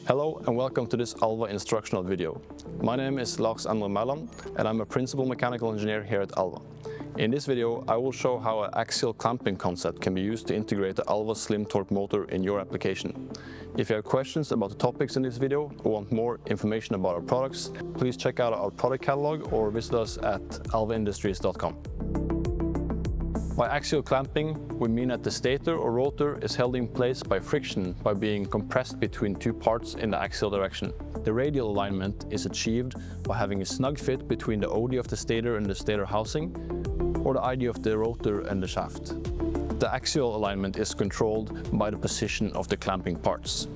Hello and welcome to this Alva instructional video. My name is Lars-Endre Mæland and I'm a principal mechanical engineer here at Alva. In this video I will show how an axial clamping concept can be used to integrate the Alva SlimTorq motor in your application. If you have questions about the topics in this video or want more information about our products, please check out our product catalog or visit us at alvaindustries.com. By axial clamping, we mean that the stator or rotor is held in place by friction by being compressed between two parts in the axial direction. The radial alignment is achieved by having a snug fit between the OD of the stator and the stator housing, or the ID of the rotor and the shaft. The axial alignment is controlled by the position of the clamping parts.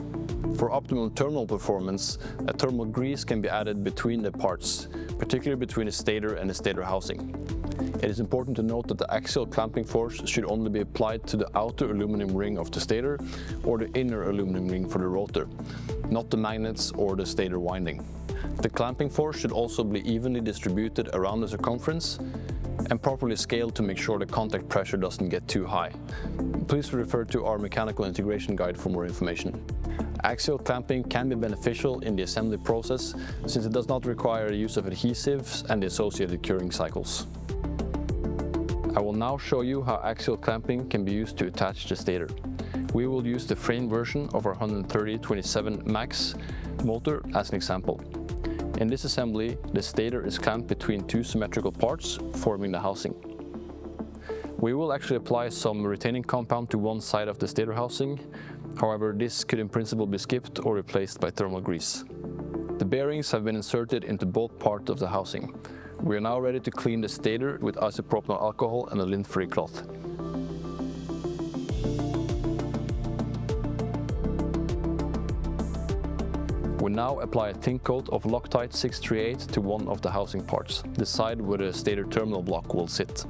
For optimal terminal performance, a thermal grease can be added between the parts, particularly between the stator and the stator housing. It is important to note that the axial clamping force should only be applied to the outer aluminum ring of the stator or the inner aluminum ring for the rotor, not the magnets or the stator winding. The clamping force should also be evenly distributed around the circumference and properly scaled to make sure the contact pressure doesn't get too high. Please refer to our mechanical integration guide for more information. Axial clamping can be beneficial in the assembly process since it does not require the use of adhesives and the associated curing cycles. I will now show you how axial clamping can be used to attach the stator. We will use the frame version of our 130/27 Max motor as an example. In this assembly, the stator is clamped between two symmetrical parts, forming the housing. We will actually apply some retaining compound to one side of the stator housing. However, this could in principle be skipped or replaced by thermal grease. The bearings have been inserted into both parts of the housing. We are now ready to clean the stator with isopropyl alcohol and a lint-free cloth. We now apply a thin coat of Loctite 638 to one of the housing parts, the side where the stator terminal block will sit.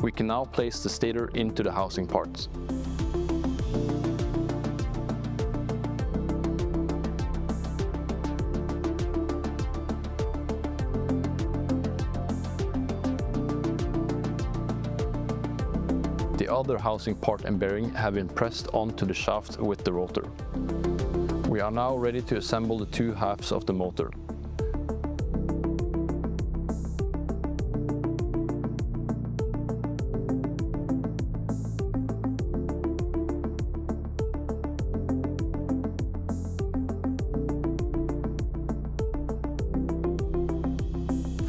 We can now place the stator into the housing parts. The other housing part and bearing have been pressed onto the shaft with the rotor. We are now ready to assemble the two halves of the motor.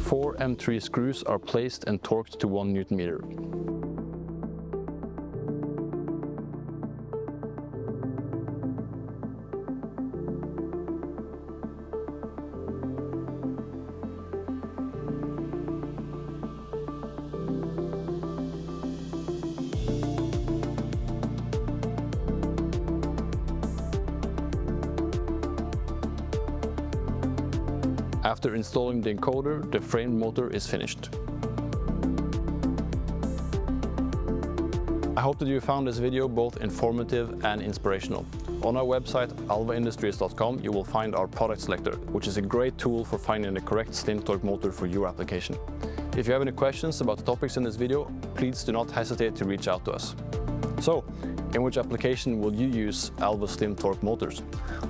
Four M3 screws are placed and torqued to 1 Nm. After installing the encoder, the frame motor is finished. I hope that you found this video both informative and inspirational. On our website alvaindustries.com you will find our product selector, which is a great tool for finding the correct SlimTorq motor for your application. If you have any questions about the topics in this video, please do not hesitate to reach out to us. So, in which application will you use Alva SlimTorq motors?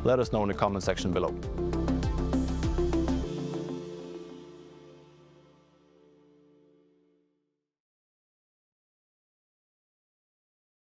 Let us know in the comment section below.